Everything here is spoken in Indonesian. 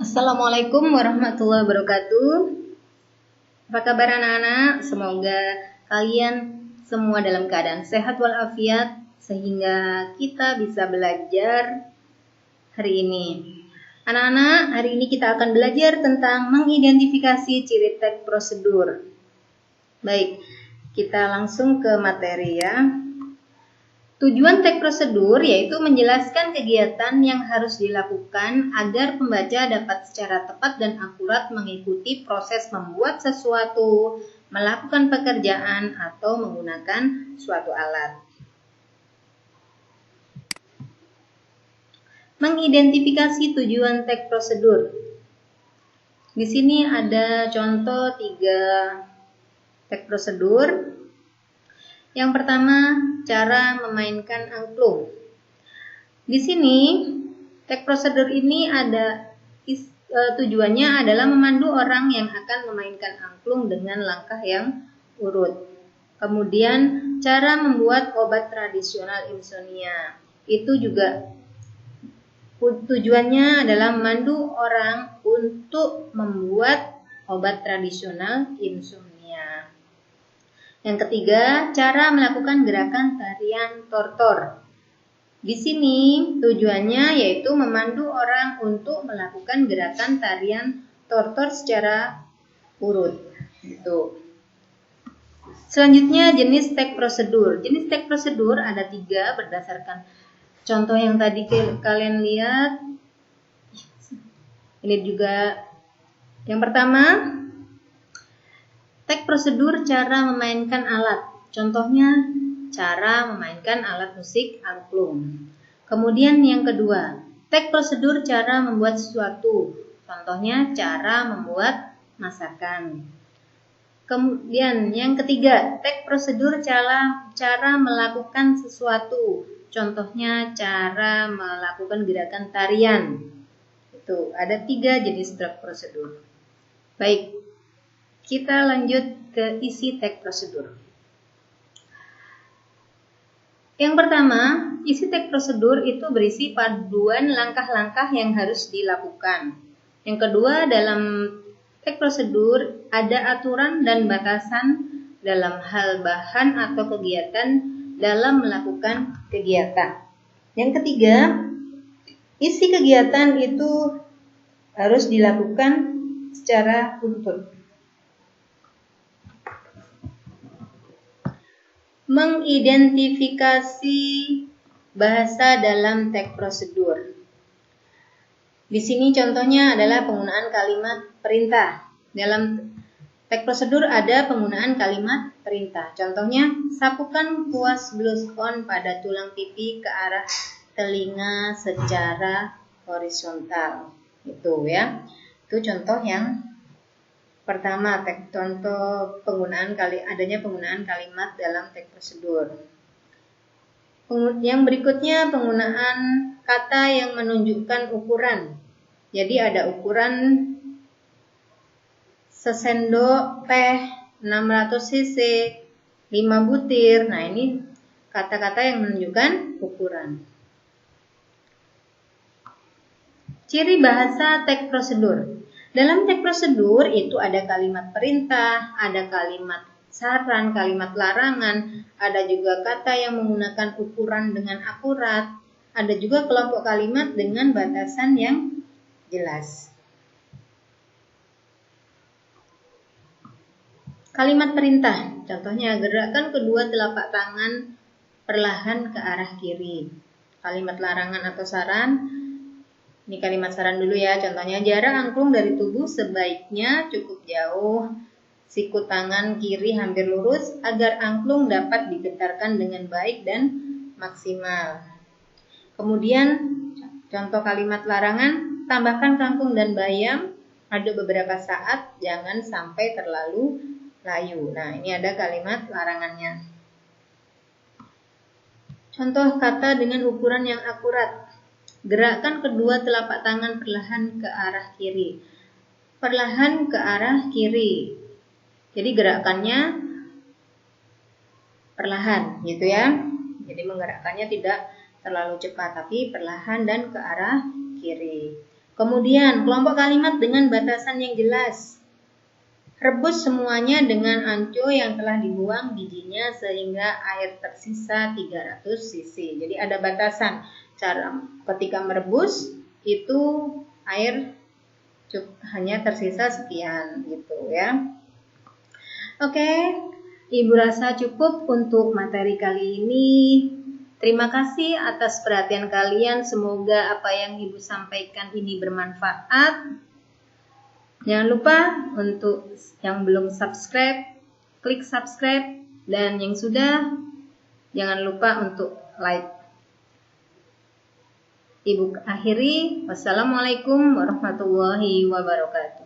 Assalamualaikum warahmatullahi wabarakatuh. Apa kabar anak-anak? Semoga kalian semua dalam keadaan sehat walafiat sehingga kita bisa belajar hari ini. Anak-anak, hari ini kita akan belajar tentang mengidentifikasi ciri teks prosedur. Baik, kita langsung ke materi ya. Tujuan teks prosedur yaitu menjelaskan kegiatan yang harus dilakukan agar pembaca dapat secara tepat dan akurat mengikuti proses membuat sesuatu, melakukan pekerjaan, atau menggunakan suatu alat. Mengidentifikasi tujuan teks prosedur. Di sini ada contoh 3 teks prosedur. Yang pertama, cara memainkan angklung. Di sini, teks prosedur ini tujuannya adalah memandu orang yang akan memainkan angklung dengan langkah yang urut. Kemudian, cara membuat obat tradisional insomnia. Itu juga tujuannya adalah memandu orang untuk membuat obat tradisional insomnia. Yang ketiga, cara melakukan gerakan tarian tortor. Di sini tujuannya yaitu memandu orang untuk melakukan gerakan tarian tortor secara urut. Gitu. Selanjutnya jenis teks prosedur. Jenis teks prosedur ada 3 berdasarkan contoh yang tadi kalian lihat. Ini juga yang pertama, teks prosedur cara memainkan alat. Contohnya, cara memainkan alat musik angklung. Kemudian yang kedua, teks prosedur cara membuat sesuatu. Contohnya, cara membuat masakan. Kemudian yang ketiga, teks prosedur cara melakukan sesuatu. Contohnya, cara melakukan gerakan tarian. Itu ada 3 jenis teks prosedur. Baik, kita lanjut ke isi teks prosedur. Yang pertama, isi teks prosedur itu berisi paduan langkah-langkah yang harus dilakukan. Yang kedua, dalam teks prosedur ada aturan dan batasan dalam hal bahan atau kegiatan dalam melakukan kegiatan. Yang ketiga, isi kegiatan itu harus dilakukan secara untun. Mengidentifikasi bahasa dalam teks prosedur. Di sini contohnya adalah penggunaan kalimat perintah. Dalam teks prosedur ada penggunaan kalimat perintah. Contohnya, sapukan kuas blush on pada tulang pipi ke arah telinga secara horizontal. Itu ya. Itu contoh yang pertama, contoh adanya penggunaan kalimat dalam teks prosedur. Yang berikutnya penggunaan kata yang menunjukkan ukuran. Jadi ada ukuran sesendok teh 600 cc 5 butir. Nah, ini kata-kata yang menunjukkan ukuran. Ciri bahasa teks prosedur. Dalam teks prosedur itu ada kalimat perintah, ada kalimat saran, kalimat larangan, ada juga kata yang menggunakan ukuran dengan akurat, ada juga kelompok kalimat dengan batasan yang jelas. Kalimat perintah, contohnya gerakkan kedua telapak tangan perlahan ke arah kiri. Kalimat larangan atau saran, ini kalimat saran dulu ya, contohnya jarak angklung dari tubuh sebaiknya cukup jauh, siku tangan kiri hampir lurus agar angklung dapat digetarkan dengan baik dan maksimal. Kemudian contoh kalimat larangan, tambahkan kangkung dan bayam, aduk beberapa saat, jangan sampai terlalu layu. Nah, ini ada kalimat larangannya. Contoh kata dengan ukuran yang akurat. Gerakkan kedua telapak tangan perlahan ke arah kiri. Perlahan ke arah kiri. Jadi gerakannya perlahan, gitu ya. Jadi menggerakkannya tidak terlalu cepat, tapi perlahan dan ke arah kiri. Kemudian kelompok kalimat dengan batasan yang jelas. Rebus semuanya dengan anco yang telah dibuang bijinya sehingga air tersisa 300 cc. Jadi ada batasan. Cara ketika merebus itu air hanya tersisa sekian gitu ya. Oke, Ibu rasa cukup untuk materi kali ini. Terima kasih atas perhatian kalian. Semoga apa yang Ibu sampaikan ini bermanfaat. Jangan lupa untuk yang belum subscribe, klik subscribe, dan yang sudah, jangan lupa untuk like. Ibu akhiri, wassalamualaikum warahmatullahi wabarakatuh.